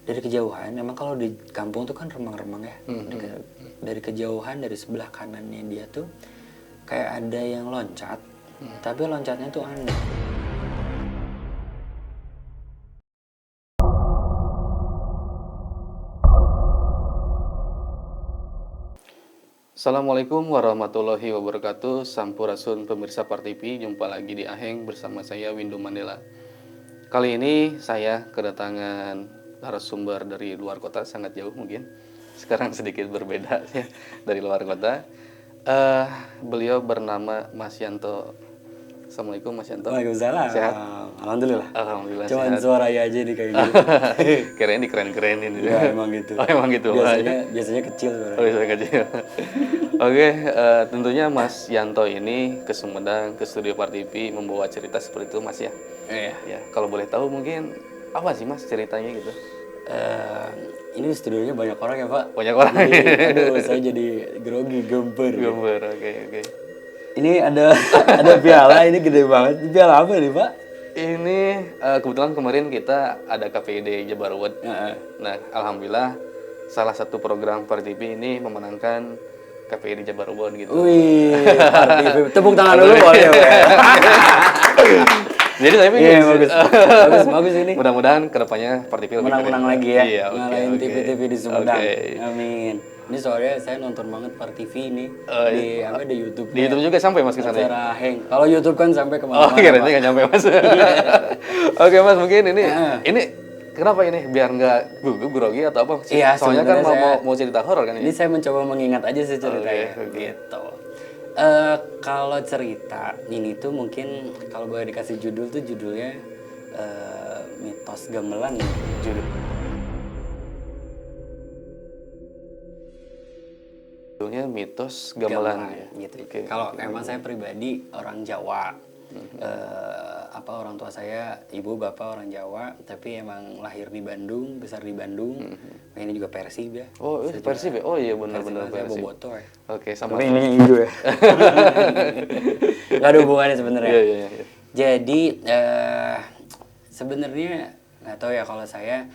dari kejauhan, emang kalau di kampung tuh kan remang-remang ya. Dari kejauhan, dari sebelah kanannya dia tuh kayak ada yang loncat, tapi loncatnya tuh aneh. Assalamualaikum warahmatullahi wabarakatuh. Sampurasun pemirsa Partipi, jumpa lagi di Aheng bersama saya Windu Mandela. Kali ini saya kedatangan narasumber dari luar kota, sangat jauh mungkin. Sekarang sedikit berbeda ya, dari luar kota. Beliau bernama Mas Yanto. Assalamualaikum Mas Yanto. Waalaikumsalam. Sehat? Alhamdulillah. Alhamdulillah Cuman sehat. suaranya aja nih kayak gitu. Keren dikeren-kerenin ini. Ya emang gitu. Oh, emang gitu. Biasanya kecil Oh, suaranya. bisa kecil. Oke, tentunya Mas Yanto ini ke Sumedang, ke studio Partipi membawa cerita seperti itu Mas ya. Iya. Ya, kalau boleh tahu mungkin apa sih Mas ceritanya gitu? Ini studionya banyak orang ya Pak. Banyak orang. Jadi, aduh saya jadi grogi, gemper. Gambar, oke. Ini ada piala, ini gede banget. Ini piala apa nih Pak? Ini kebetulan kemarin kita ada KPID Jabar Award. Nah, alhamdulillah salah satu program Partipi ini memenangkan KPID Jabar Award gitu. Wih, Partipi. Tepuk tangan dulu boleh ya Pak? Jadi saya pikir Iya bagus ini. mudah-mudahan kedepannya Partipi lebih Menang-menang keren. lagi ya. Iya, oke, Ngalahin oke. TV-TV di Sumedang. Oke. Amin. Ini soalnya saya nonton banget Partivi ini di YouTube. Di YouTube juga sampai Mas ke sana. Ya? Acara Heng. Kalau YouTube kan sampai Oh, kemana-mana. kira Pak. nggak nyampe Mas. Oke Mas, mungkin ini kenapa ini biar nggak gugup grogi atau apa? Iya, soalnya kan sebenarnya mau cerita horor kan Ini ini. saya mencoba mengingat aja sih ceritanya. Oke. Gitu. Kalau cerita ini tuh mungkin kalau boleh dikasih judul tuh judulnya Mitos Gamelan judul. Judulnya Mitos Gamelan. Ya? Gitu. Oke. Kalau emang saya pribadi orang Jawa, orang tua saya ibu bapak orang Jawa, tapi emang lahir di Bandung, besar di Bandung. Ini juga Persib ya. Oh, Persib ya? Oh iya benar-benar Saya Persib. boboto ya. Oke, sama. Tapi ini hijau ya. Gak ada hubungannya sebenarnya. Iya. Jadi sebenarnya nggak tahu ya kalau saya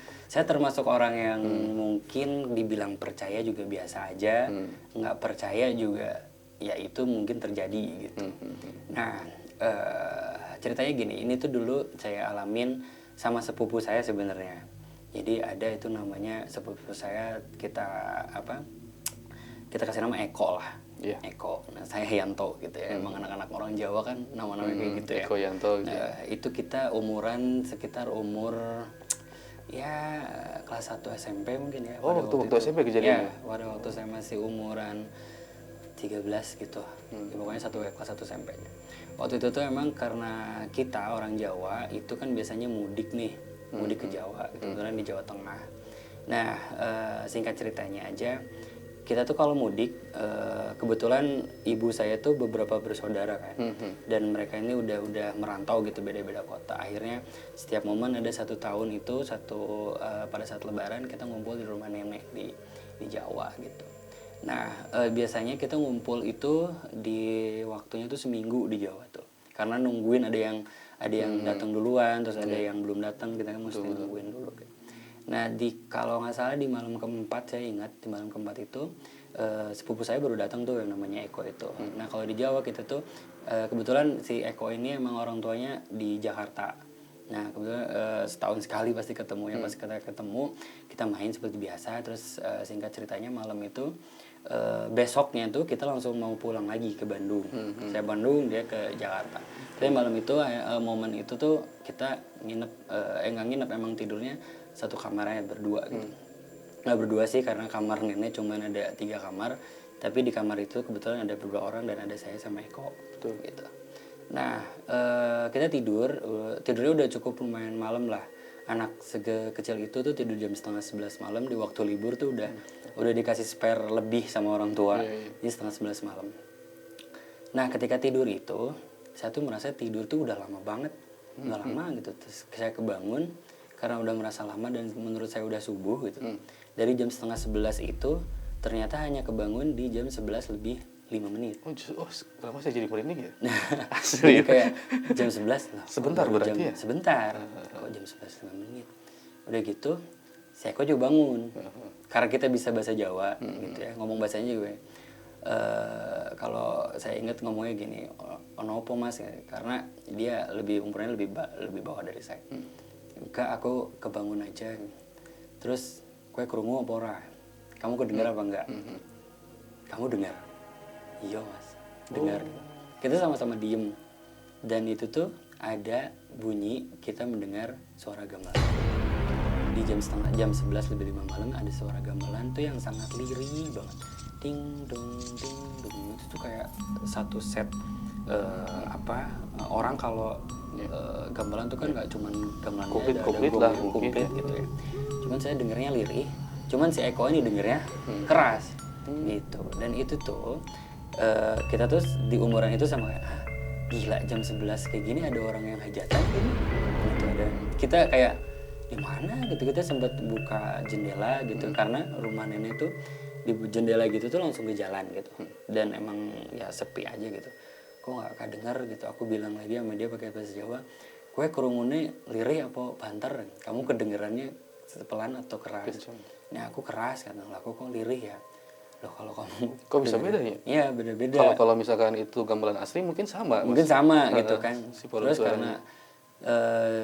termasuk orang yang mungkin dibilang percaya juga biasa aja, nggak percaya juga ya itu mungkin terjadi gitu. Nah ceritanya gini, ini tuh dulu saya alamin sama sepupu saya sebenarnya. Jadi ada itu namanya sepupu saya kita kasih nama Eko lah. Iya. Eko. Nah, saya Yanto gitu ya. Emang anak-anak orang Jawa kan nama-namanya kayak gitu ya. Eko Yanto gitu. Nah, itu kita umuran sekitar umur ya kelas 1 SMP mungkin ya. Oh, waktu SMP kejadiannya? Ya, waktu saya masih umuran 13 gitu. Ya, pokoknya kelas 1 SMP. Waktu itu tuh emang karena kita orang Jawa itu kan biasanya mudik nih. Mudik ke Jawa, kebetulan di Jawa Tengah. Nah, singkat ceritanya aja, kita tuh kalau mudik, kebetulan ibu saya tuh beberapa bersaudara kan, dan mereka ini udah merantau gitu, beda-beda kota. Akhirnya setiap momen ada 1 tahun itu pada saat Lebaran kita ngumpul di rumah nenek di Jawa gitu. Nah biasanya kita ngumpul itu di waktunya tuh seminggu di Jawa tuh, karena nungguin ada yang datang duluan, terus ada yang belum datang, kita kan mesti nungguin dulu gitu. Nah kalau nggak salah di malam keempat, saya ingat di malam keempat itu sepupu saya baru datang tuh yang namanya Eko itu. Nah kalau di Jawa kita tuh kebetulan si Eko ini emang orang tuanya di Jakarta. Nah kebetulan setahun sekali pasti ketemu ya. Pas kita ketemu kita main seperti biasa. Terus singkat ceritanya malam itu besoknya tuh kita langsung mau pulang lagi ke Bandung. Saya Bandung, dia ke Jakarta. Tapi malam itu momen itu tuh kita nginep nggak nginep, emang tidurnya satu kamarnya berdua gitu. Nggak berdua sih karena kamar nenek cuma ada 3 kamar, tapi di kamar itu kebetulan ada 2 orang dan ada saya sama Eko tuh gitu. Nah kita tidurnya udah cukup lumayan malam lah. Anak kecil itu tuh tidur jam 10:30 malam, di waktu libur tuh udah dikasih spare lebih sama orang tua. Jadi 10:30 malam. Nah ketika tidur itu saya tuh merasa tidur tuh udah lama banget, udah lama gitu. Terus saya kebangun karena udah merasa lama dan menurut saya udah subuh gitu. Dari jam 10:30 itu ternyata hanya kebangun di jam 11 lebih 5 menit. Kenapa saya jadi merinding ya? Jadi kayak jam 11 lah. Sebentar berarti ya? Sebentar. Kok jam 11 5 menit. Udah gitu si Eko juga bangun. Karena kita bisa bahasa Jawa gitu ya, ngomong bahasanya juga. Kalau saya ingat ngomongnya gini, onopo mas, karena dia umurnya lebih bawah dari saya. Enggak, aku kebangun aja. Terus kue kerungu apa ora? Kamu kedengar apa enggak? Kamu dengar? Iya mas, dengar. Kita sama-sama diem. Dan itu tuh ada bunyi, kita mendengar suara gamelan. Di jam 11 lebih 5 malam ada suara gamelan tuh yang sangat lirih banget. Ding dong ding dong. Itu tuh kayak satu set orang kalau gamelan tuh kan nggak cuman gamelan komplit gitu ya. Cuman saya dengernya lirih. Cuman si Eko ini dengernya keras gitu. Dan itu tuh kita tuh di umuran itu sama kayak gila, jam 11 kayak gini ada orang yang hajatan gitu. Dan kita kayak di mana gitu, kita sempat buka jendela gitu karena rumah nenek tuh di jendela gitu tuh langsung ke jalan gitu. Dan emang ya sepi aja gitu. Kok nggak kedenger gitu. Aku bilang lagi sama dia pakai bahasa Jawa, kue kerungunnya lirih apa banter? Kamu kedengerannya pelan atau keras? Nah aku keras kan, aku kok lirih ya. Loh kalau kamu kok bisa beda ya? Iya beda-beda. Kalau misalkan itu gamelan asli mungkin sama. Mungkin sama gitu kan. Si Terus karena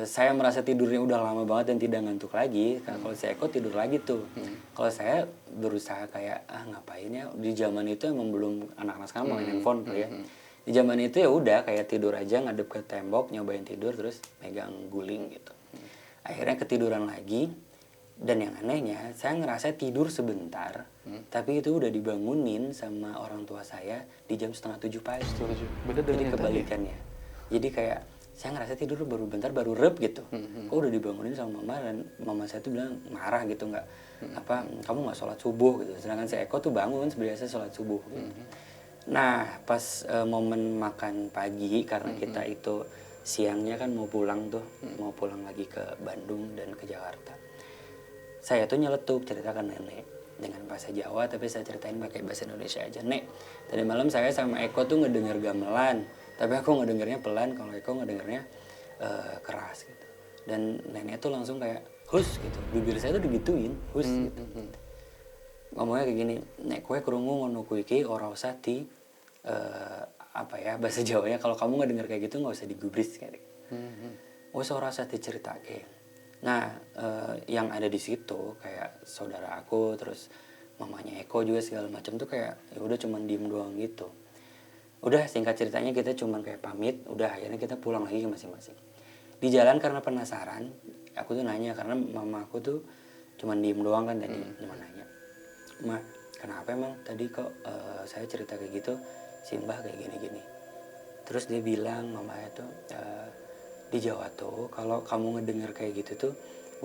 saya merasa tidurnya udah lama banget dan tidak ngantuk lagi. Kalau si Eko tidur lagi tuh. Kalau saya berusaha kayak ngapain ya, di zaman itu emang belum anak-anak sekarang main handphone kali ya. Di zaman itu ya udah kayak tidur aja, ngadep ke tembok, nyobain tidur terus megang guling gitu. Akhirnya ketiduran lagi. Dan yang anehnya, saya ngerasa tidur sebentar, tapi itu udah dibangunin sama orang tua saya di jam 6:30 pagi. Beda Jadi dengan kebalikannya. Jadi kayak saya ngerasa tidur baru bentar, baru rep gitu. Kok udah dibangunin sama mama, dan mama saya tuh bilang marah gitu, nggak kamu nggak sholat subuh gitu. Sedangkan si Eko tuh bangun sebenarnya sholat subuh. Gitu. Nah pas momen makan pagi, karena kita itu siangnya kan mau pulang lagi ke Bandung dan ke Jakarta. Saya tuh nyeletuk ceritakan nenek dengan bahasa Jawa, tapi saya ceritain pakai bahasa Indonesia aja. Nek, tadi malam saya sama Eko tuh ngedenger gamelan, tapi aku ngedengernya pelan, kalau Eko ngedengernya keras gitu. Dan nenek tuh langsung kayak hus gitu, bibir saya tuh digituin, hus gitu. Ngomongnya kayak gini, nek kue kerungu ngono kuwi iki ora usah di bahasa Jawanya, kalau kamu ngedenger kayak gitu nggak usah digubris kayak. Wes ora usah diceritake. Nah, yang ada di situ kayak saudara aku, terus mamanya Eko juga segala macam tuh kayak ya udah cuman diem doang gitu. Udah singkat ceritanya kita cuman kayak pamit, udah akhirnya kita pulang lagi ke masing-masing. Di jalan karena penasaran, aku tuh nanya karena mama aku tuh cuman diem doang kan tadi, cuma nanya. Ma, kenapa emang tadi kok saya cerita kayak gitu, si Mbah kayak gini-gini. Terus dia bilang mamanya tuh di Jawa tuh kalau kamu ngedenger kayak gitu tuh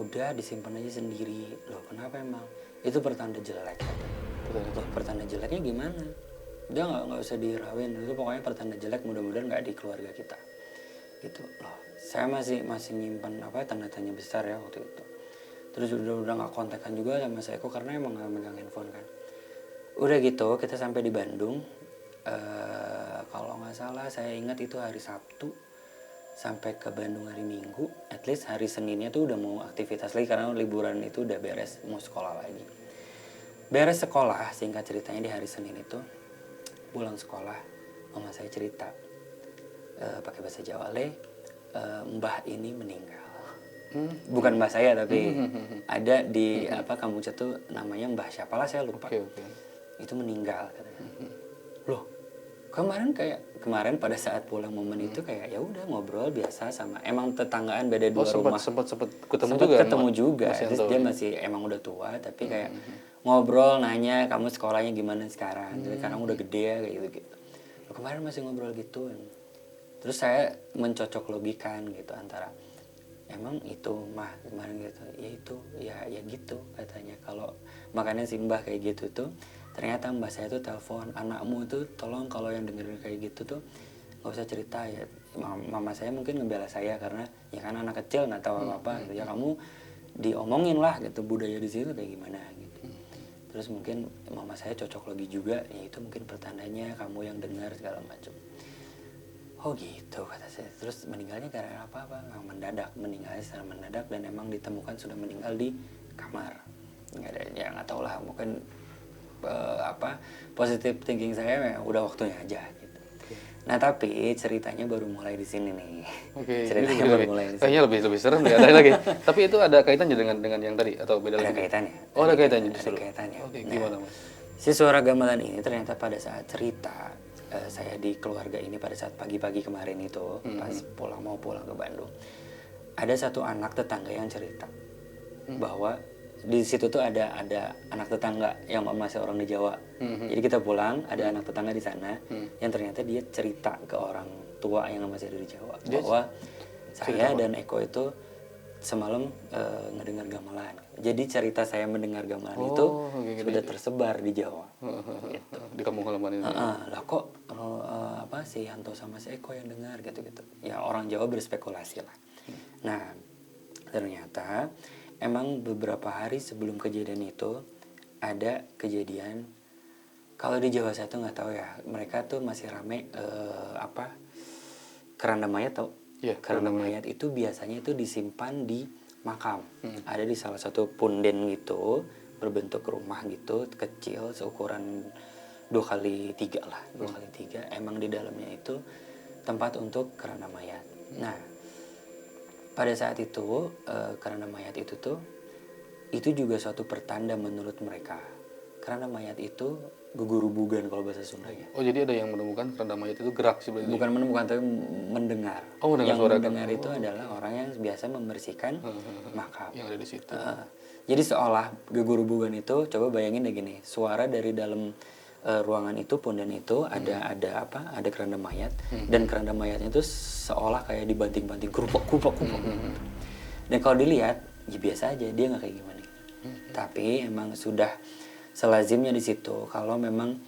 udah disimpan aja sendiri. Loh kenapa emang? Itu pertanda jelek kata. Loh pertanda jeleknya gimana? Udah nggak usah dirawin, itu pokoknya pertanda jelek, mudah-mudahan nggak di keluarga kita gitu. Loh saya masih nyimpan tanda tanya besar ya waktu itu. Terus udah nggak kontekan juga sama saya kok, karena emang nggak megang handphone kan. Udah gitu kita sampai di Bandung, kalau nggak salah saya ingat itu hari Sabtu. Sampai ke Bandung hari Minggu, at least hari Seninnya tuh udah mau aktivitas lagi karena liburan itu udah beres, mau sekolah lagi. Beres sekolah, singkat ceritanya di hari Senin itu pulang sekolah, mama saya cerita pakai bahasa Jawa, Mbah ini meninggal. Bukan mbah saya tapi ada di Kamboja tuh namanya Mbah siapalah saya lupa. Itu meninggal katanya. Loh, kemarin pada saat pulang momen itu kayak ya udah ngobrol biasa sama, emang tetanggaan beda dua rumah. sempat ketemu juga. Terus dia masih emang udah tua tapi kayak ngobrol nanya kamu sekolahnya gimana sekarang. Jadi sekarang udah gede ya kayak gitu. Kemarin masih ngobrol gitu. Terus saya mencocok logikan gitu antara emang itu mah kemarin gitu. Ya itu ya gitu katanya. Kalau makanya si Mbah kayak gitu tuh, ternyata mbak saya tuh telepon, anakmu tuh tolong kalau yang dengerin kayak gitu tuh nggak usah cerita ya. Mama saya mungkin ngebela saya karena ya kan anak kecil nggak tahu apa gitu. Ya kamu diomongin lah gitu budaya di situ kayak gimana gitu. Terus mungkin mama saya cocok logi juga, ya itu mungkin pertandanya kamu yang dengar segala macam. Oh gitu kata saya. Terus meninggalnya karena apa? Meninggalnya secara mendadak dan emang ditemukan sudah meninggal di kamar. Nggak ada, ya nggak tahu lah, mungkin positive thinking saya ya udah waktunya aja gitu. Nah tapi ceritanya baru mulai di sini nih. Ceritanya baru mulai di sini. Kayaknya lebih serem ya, ada lagi. Tapi itu ada kaitannya dengan yang tadi atau beda lagi? Ada kaitannya. Oh, ada kaitannya justru. Ada kaitannya. Oke, gimana Mas? Si suara gamelan ini ternyata pada saat cerita saya di keluarga ini pada saat pagi-pagi kemarin itu pas mau pulang ke Bandung, ada satu anak tetangga yang cerita bahwa di situ tuh ada anak tetangga yang masih orang di Jawa. Jadi kita pulang ada anak tetangga di sana yang ternyata dia cerita ke orang tua yang masih ada di Jawa bahwa saya dan Eko itu semalam ngedengar gamelan. Jadi cerita saya mendengar gamelan itu sudah tersebar di Jawa. Gitu. Di kampung halaman ini. Lah kok si Yanto sama si Eko yang dengar gitu-gitu. Ya orang Jawa berspekulasi lah. Nah ternyata emang beberapa hari sebelum kejadian itu ada kejadian. Kalau di Jawa saya tuh nggak tahu ya. Mereka tuh masih rame keranda mayat tau. Keranda mayat itu biasanya itu disimpan di makam. Ada di salah satu punden gitu, berbentuk rumah gitu, kecil seukuran 2x3 lah, 2x3. Emang di dalamnya itu tempat untuk keranda mayat. Nah, pada saat itu keranda mayat itu juga suatu pertanda menurut mereka. Keranda mayat itu gugurubugan kalau bahasa Sundanya. Oh, jadi ada yang menemukan keranda mayat itu gerak sih berarti? Bukan menemukan, tapi mendengar. Oh, mendengar yang suara mendengar itu adalah orang yang biasa membersihkan makam. Yang ada di situ. Jadi seolah gugurubugan itu, coba bayangin deh gini, suara dari dalam ruangan itu, punden itu ada keranda mayat, dan keranda mayatnya itu seolah kayak dibanting-banting, kerupuk. Dan kalau dilihat, ya biasa aja, dia nggak kayak gimana. Tapi emang sudah selazimnya di situ kalau memang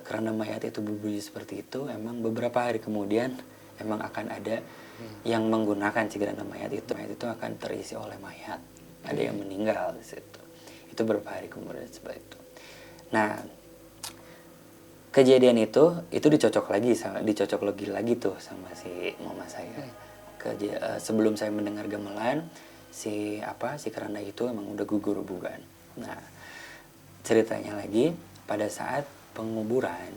keranda mayat itu berbunyi seperti itu, emang beberapa hari kemudian emang akan ada yang menggunakan si keranda mayat itu akan terisi oleh mayat. Ada yang meninggal di situ. Itu beberapa hari kemudian seperti itu. Nah, kejadian itu dicocok lagi tuh sama si mama saya. Sebelum saya mendengar gamelan, si keranda itu emang udah gugur-guguran. Nah, ceritanya lagi pada saat penguburan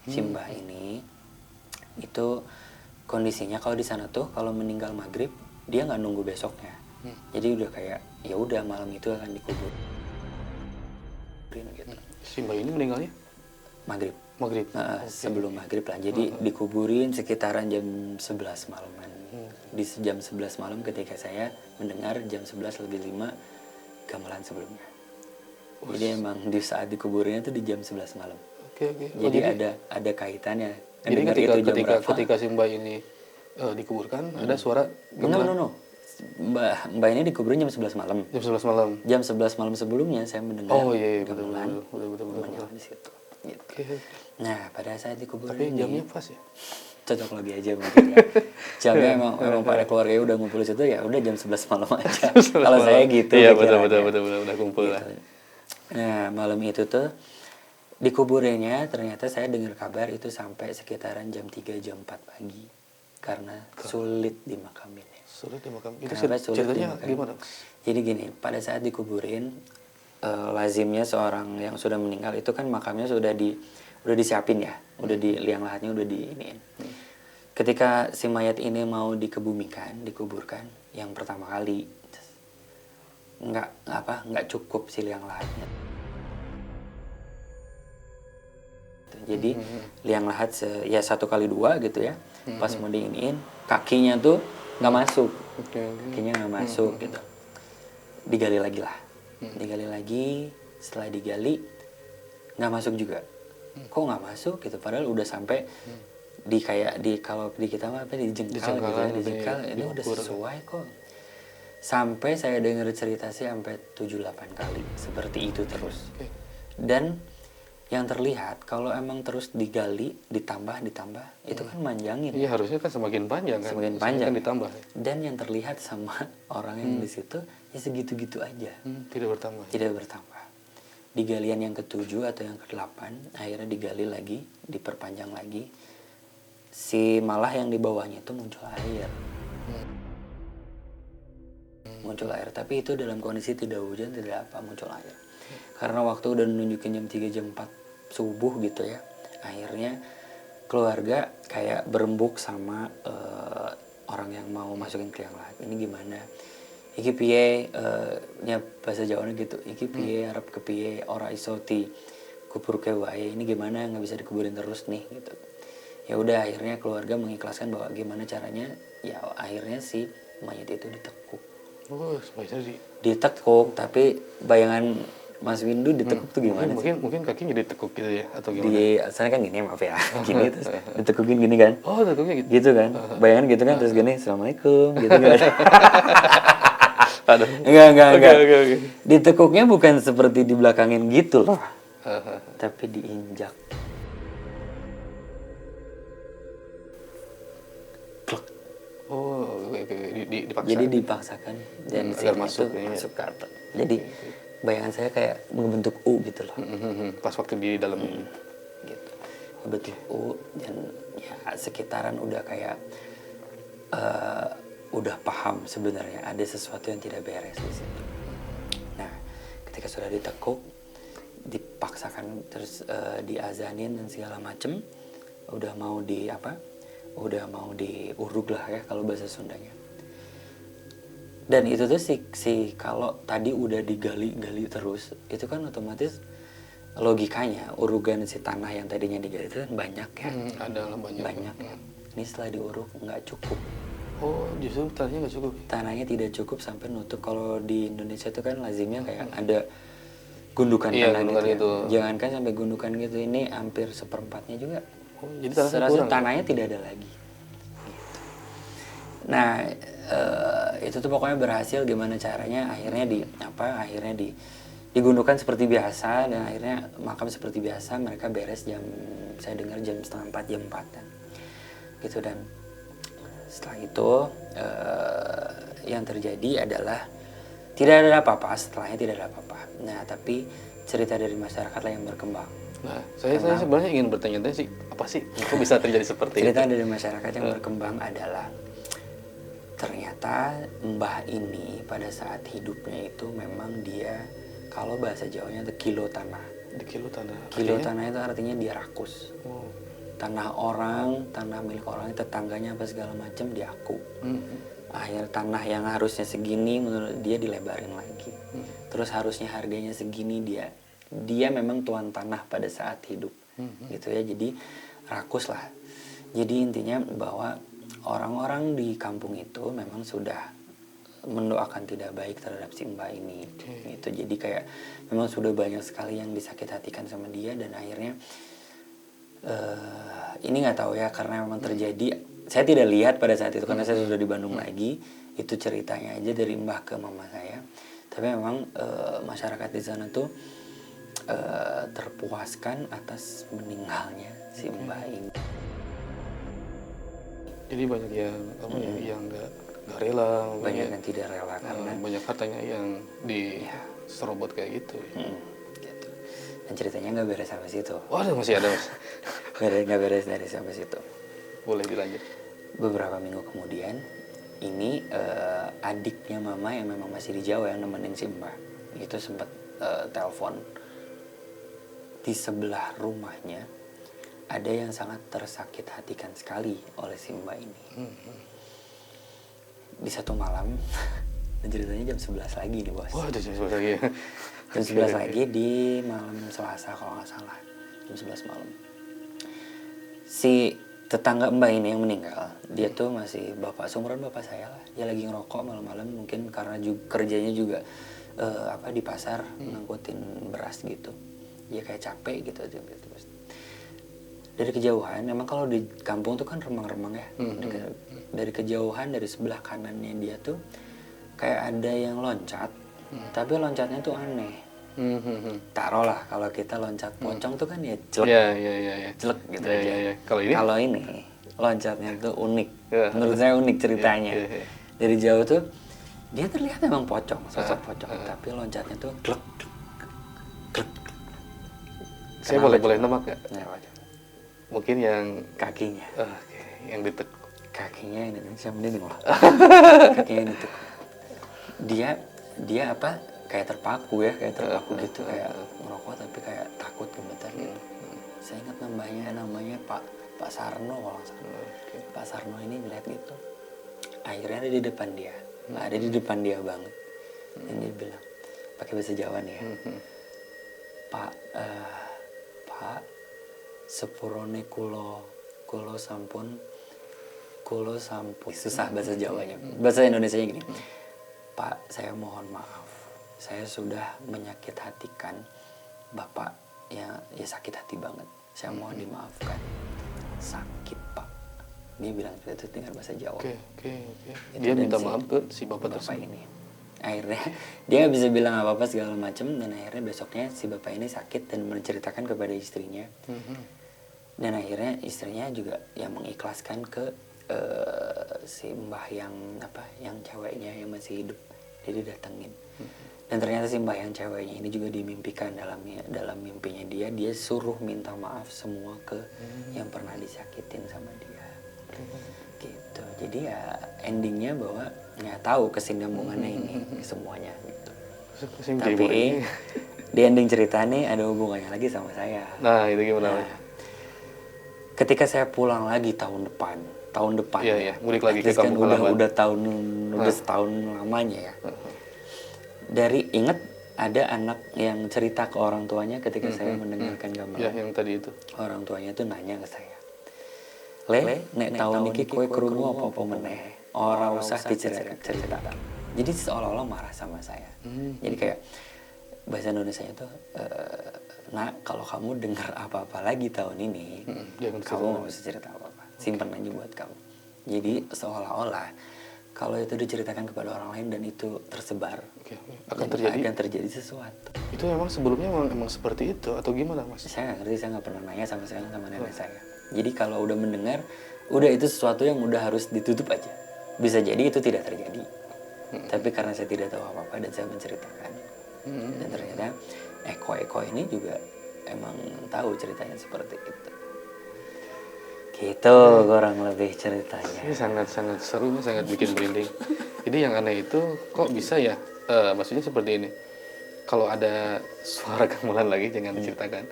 Simbah ini itu kondisinya kalau di sana tuh kalau meninggal maghrib dia nggak nunggu besoknya. Jadi udah kayak ya udah malam itu akan dikubur. Gitu. Simbah ini meninggalnya Maghrib. Sebelum maghrib lah. Jadi dikuburin sekitaran jam 11 malaman. Di jam 11 malam ketika saya mendengar jam 11 lebih 5 gamelan sebelumnya. Jadi emang di saat dikuburinnya itu di jam 11 malam. Jadi ada kaitannya. Jadi ketika Simbah ini dikuburkan ada suara gamelan. No. Mbak ini dikuburin jam 11 malam. Jam 11 malam. Jam 11 malam sebelumnya saya mendengar gamelan. Betul. Di situ. Gitu. Nah, pada saat dikuburin tapi jamnya pas ya? Cocok lagi aja mungkin ya. Jamnya emang pada keluarga udah ngumpul di situ ya udah jam 11 malam aja. Kalau saya gitu. Iya, betul udah kumpul lah. Gitu. Nah, malam itu tuh dikuburinnya ternyata saya dengar kabar itu sampai sekitaran jam 3 jam 4 pagi karena sulit dimakamin. Sulit dimakamin. Itu ceritanya gimana? Jadi gini, pada saat dikuburin lazimnya seorang yang sudah meninggal itu kan makamnya udah disiapin ya, udah di liang lahatnya udah diiniin. Ketika si mayat ini mau dikuburkan yang pertama kali nggak cukup si liang lahatnya. Jadi liang lahat 1x2 gitu ya. Pas mau diiniin kakinya tuh nggak masuk, kakinya nggak masuk gitu. Digali lagi lah. Digali lagi, setelah digali nggak masuk juga. Kok nggak masuk gitu, padahal udah sampai kalau di kita mah dijengkal gitu ya, dijengkal ini udah sesuai kok. Sampai saya dengar cerita sih sampai 7-8 kali seperti itu terus. Dan yang terlihat kalau emang terus digali ditambah itu kan manjangin. Iya, harusnya kan semakin panjang kan. Semakin panjang kan ditambah. Dan yang terlihat sama orang yang di situ ya segitu-gitu aja. Tidak bertambah. Tidak bertambah. Di galian yang ke-7 atau yang ke-8 akhirnya digali lagi, diperpanjang lagi. Malah yang di bawahnya itu muncul air. muncul air. Tapi itu dalam kondisi tidak hujan, tidak apa, muncul air. Karena waktu udah nunjukin jam 3 jam 4 subuh gitu ya. Akhirnya keluarga kayak berembuk sama orang yang mau masukin ke liang lahat. Ini gimana? Iki piye nya bahasa Jawanya gitu. Iki piye arep kepiye ora iso di kubur ke wae. Ini gimana, nggak bisa dikuburin terus nih gitu. Ya udah akhirnya keluarga mengikhlaskan bahwa gimana caranya, ya akhirnya si mayat itu ditekuk. Oh, Ditekuk, tapi bayangan Mas Windu ditekuk tuh gimana sih? Mungkin kakinya ditekuk gitu ya atau gimana? Di asalnya kan gini, maaf ya, gini terus ditekukin gini kan? Oh, tekuknya gitu. Gitu kan? Bayangan gitu kan, terus gini, assalamualaikum, gitu kan? Aduh. Enggak. Oke. Ditekuknya bukan seperti di belakangin gitu loh, tapi diinjak. Oh, oke. Dipaksa. Jadi dipaksakan dan agar sini masuk itu ini ya. masuk ke atas. Jadi bayangan saya kayak membentuk U gitu loh. Pas waktu di dalam Gitu. Membentuk U dan ya sekitaran udah kayak udah paham sebenarnya ada sesuatu yang tidak beres di situ. Nah, ketika sudah ditekuk, dipaksakan terus diazanin dan segala macem, udah mau diurug lah ya kalau bahasa Sundanya. Dan itu tuh si kalau tadi udah digali terus, itu kan otomatis logikanya urugan si tanah yang tadinya digali itu kan banyak ya. Ada lah banyak ya. Ini setelah diuruk nggak cukup. Oh, justru tanahnya nggak cukup. Tanahnya tidak cukup sampai nutup. Kalau di Indonesia itu kan lazimnya kayak ada gundukan Iya, tanah gundukan gitu. itu. Ya. Jangankan sampai gundukan gitu, ini hampir seperempatnya juga. Oh, jadi tanahnya Serasa kurang. tanahnya tidak ada lagi. Nah, itu tuh pokoknya berhasil gimana caranya akhirnya digundukan seperti biasa dan akhirnya makam seperti biasa. Mereka beres saya dengar jam 3:30 jam 4 kan. Gitu. Dan setelah itu yang terjadi adalah tidak ada apa-apa, setelahnya tidak ada apa-apa. Nah, tapi cerita dari masyarakat lah yang berkembang. Nah, saya sebenarnya ingin bertanya-tanya sih, apa sih kok bisa terjadi seperti Cerita itu? dari masyarakat yang berkembang adalah ternyata mbah ini pada saat hidupnya itu memang dia, kalau bahasa Jawanya itu kilo tanah. Di kilo tanah. Kilo tanah itu artinya dia rakus. Oh. Tanah orang, tanah milik orang, tetangganya apa segala macam diaku. Akhir tanah yang harusnya segini menurut dia dilebarin lagi. Terus harusnya harganya segini, dia memang tuan tanah pada saat hidup. Gitu ya. Jadi rakus lah. Jadi intinya bahwa orang-orang di kampung itu memang sudah mendoakan tidak baik terhadap si mbak ini. Gitu. Jadi kayak memang sudah banyak sekali yang disakit hatikan sama dia dan akhirnya ini nggak tahu ya karena memang terjadi. Saya tidak lihat pada saat itu karena saya sudah di Bandung lagi. Itu ceritanya aja dari mbah ke mama saya. Tapi memang masyarakat di sana tuh terpuaskan atas meninggalnya si mbah ini. Jadi banyak yang nggak rela, Banyak yang tidak rela karena banyak hartanya yang diserobot kayak gitu. gitu. Dan ceritanya nggak beres sampai situ. Waduh, masih ada mas. Nggak beres dari sampai situ. Boleh dilanjut. Beberapa minggu kemudian, ini adiknya mama yang memang masih di Jawa yang nemenin si mbah itu sempat telepon. Di sebelah rumahnya ada yang sangat tersakit hatikan sekali oleh si mbah ini. Di satu malam, dan ceritanya jam 11 lagi nih bos. Wah, jam 11 lagi ya. Jam 11 lagi di malam Selasa kalau nggak salah. Jam 11 malam. Si tetangga mbak ini yang meninggal, dia tuh masih seumuran bapak saya lah. Dia lagi ngerokok malam-malam mungkin karena kerjanya juga di pasar ngangkutin beras gitu. Dia kayak capek gitu. Dari kejauhan, memang kalau di kampung tuh kan remang-remang ya. Dari kejauhan, dari sebelah kanannya dia tuh kayak ada yang loncat, tapi loncatnya tuh aneh. Taruhlah kalau kita loncat pocong tuh kan ya jelek. Iya. Jelek gitu Iya, aja. iya. Kalau ini loncatnya tuh unik. Menurut saya unik ceritanya. Iya. Dari jauh tuh dia terlihat memang pocong, sosok pocong, tapi loncatnya tuh glek. Saya boleh nebak nggak? Nah, waduh. Mungkin yang Kakinya. yang ditekuk. Kakinya ini siapa ini loh. Kakinya ini tuh. dia apa kayak terpaku gitu, kayak ngerokok tapi kayak takut gemetar gitu. Saya ingat namanya Pak Sarno kalau nggak salah. Pak Sarno ini ngeliat gitu, akhirnya ada di depan dia, ada di depan dia banget, dan dia bilang pakai bahasa Jawa nih ya, Pak sepurone kulo sampun susah bahasa Jawanya, bahasa Indonesianya gini, Pak, saya mohon maaf, saya sudah menyakit hatikan Bapak, ya sakit hati banget, saya mohon dimaafkan. Sakit Pak, dia bilang seperti itu dengan bahasa Jawa. Oke. Dia minta maaf ke si bapak Bapak tersebut. ini. Akhirnya dia nggak bisa bilang apa-apa segala macam, dan akhirnya besoknya si bapak ini sakit dan menceritakan kepada istrinya. Dan akhirnya istrinya juga yang mengikhlaskan ke si mbah yang ceweknya yang masih hidup, dia didatengin. Dan ternyata si mbah yang ceweknya ini juga dimimpikan dalam mimpinya dia suruh minta maaf semua ke yang pernah disakitin sama dia. Gitu. Jadi ya endingnya bahwa nggak tahu kesinambungannya ini semuanya gitu. Tapi di ending cerita nih ada hubungannya lagi sama saya. Nah, itu gimana? Ketika saya pulang lagi tahun depan iya, mudik lagi ke kan kampung halaman. udah setahun lamanya ya. Dari ingat ada anak yang cerita ke orang tuanya ketika saya mendengarkan gamelan. Ya, yang tadi itu. Orang tuanya tuh nanya ke saya, nek tahun iki kowe krungu apa meneh, ora usah dicerita. Jadi seolah-olah marah sama saya. Jadi kayak bahasa Indonesianya tuh, nak kalau kamu dengar apa-apa lagi tahun ini, kamu nggak usah cerita apa-apa, simpan aja buat kamu. Jadi seolah-olah kalau itu diceritakan kepada orang lain dan itu tersebar, akan terjadi sesuatu. Itu emang sebelumnya emang seperti itu atau gimana, Mas? Saya nggak ngerti, saya nggak pernah nanya sama sekali sama nenek saya. Jadi kalau udah mendengar, udah itu sesuatu yang udah harus ditutup aja. Bisa jadi itu tidak terjadi, tapi karena saya tidak tahu apa-apa dan saya menceritakan, dan ternyata Eko ini juga emang tahu ceritanya seperti itu. Gitu kurang lebih ceritanya. Ini sangat seru, sangat bikin merinding. Jadi yang aneh itu kok bisa ya? Maksudnya seperti ini. Kalau ada suara gamelan lagi jangan diceritakan.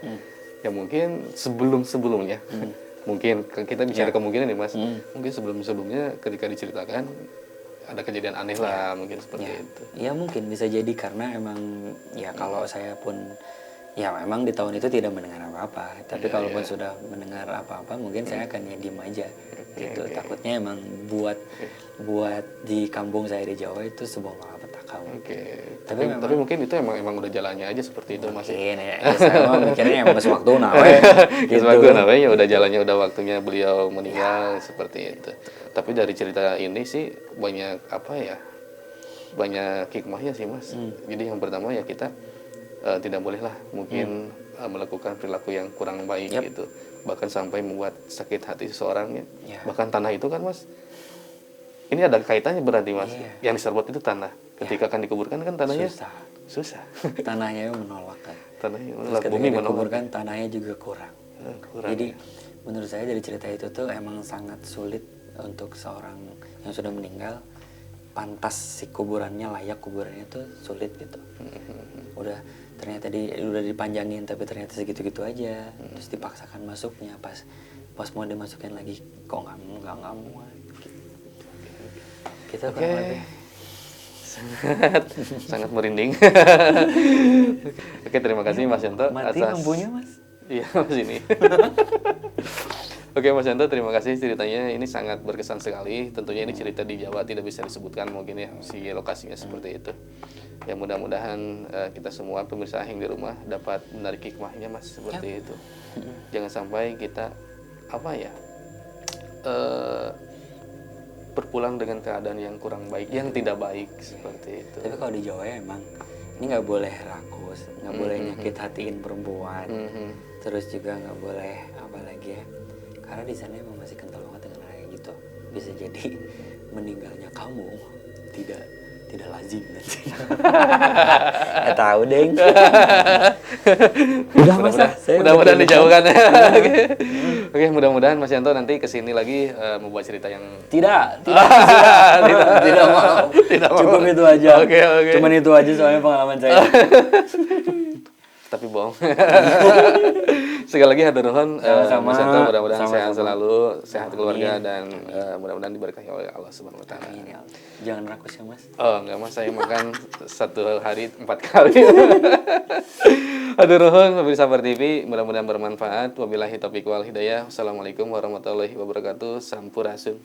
Ya mungkin sebelumnya. Mungkin kita bicara kemungkinan nih Mas. Mungkin sebelumnya ketika diceritakan ada kejadian aneh lah, mungkin seperti itu. Ya mungkin bisa jadi karena emang ya kalau saya pun ya memang di tahun itu tidak mendengar apa-apa, tapi kalaupun sudah mendengar apa-apa mungkin saya akan ya diem aja gitu. Takutnya emang buat di kampung saya di Jawa itu sebuah malapetaka. Tapi mungkin itu emang udah jalannya aja seperti itu Mas. Mungkin ya, saya mah mikirnya emang sewaktu gitu. Ya udah jalannya, udah waktunya beliau meninggal seperti itu. Tapi dari cerita ini sih banyak hikmahnya sih Mas. Jadi yang pertama ya kita tidak bolehlah mungkin melakukan perilaku yang kurang baik gitu, bahkan sampai membuat sakit hati seseorang ya. Bahkan tanah itu kan Mas, ini ada kaitannya berarti Mas. Yang diserbuat itu tanah, ketika akan dikuburkan kan tanahnya susah. Tanahnya menolak kan. Ketika bumi dikuburkan tanahnya juga kurang. Jadi menurut saya dari cerita itu tuh emang sangat sulit untuk seorang yang sudah meninggal, pantas si kuburannya, layak kuburannya tuh sulit gitu. Ternyata udah dipanjangin tapi ternyata segitu-gitu aja. Terus dipaksakan masuknya, pas mau dimasukin lagi kok nggak mau. Kita kurang lebih sangat merinding. Oke, terima kasih Mas Yanto mati atas lampunya Mas. Iya Mas ini. Oke Mas Yanto, terima kasih ceritanya, ini sangat berkesan sekali. Tentunya ini cerita di Jawa, tidak bisa disebutkan mungkin ya si lokasinya seperti itu. Ya mudah-mudahan kita semua pemirsa Aheng di rumah dapat menarik hikmahnya Mas seperti itu. Jangan sampai kita berpulang dengan keadaan yang kurang baik, yang tidak baik seperti itu. Tapi kalau di Jawa ya emang ini nggak boleh rakus, nggak boleh nyakit hatiin perempuan, terus juga nggak boleh apa lagi ya, karena di sana emang masih kental banget dengan kayak gitu. Bisa jadi meninggalnya kamu tidak tidak lazim. Ya tahu deng. Udah mas, saya Mudah-mudahan dijauhkan ya. Oke. Oke, mudah-mudahan Mas Yanto nanti kesini lagi membuat cerita yang tidak tidak mau. Tidak mau. Cukup itu aja. Oke. Cuman itu aja soalnya pengalaman saya. Tapi bohong. Sekali lagi hatur nuhun Sama-sama. Mas Yanto, mudah-mudahan Sama-sama. sehat selalu, sehat keluarga dan mudah-mudahan diberkahi oleh Allah Subhanahu wa taala. Amin ya Allah. Jangan rakus ya mas. Oh, enggak Mas, saya makan satu hari 4 kali. Hatur nuhun pemirsa Bar TV, mudah-mudahan bermanfaat. Wabillahi taufiq wal hidayah. Wassalamualaikum warahmatullahi wabarakatuh. Sampurasun.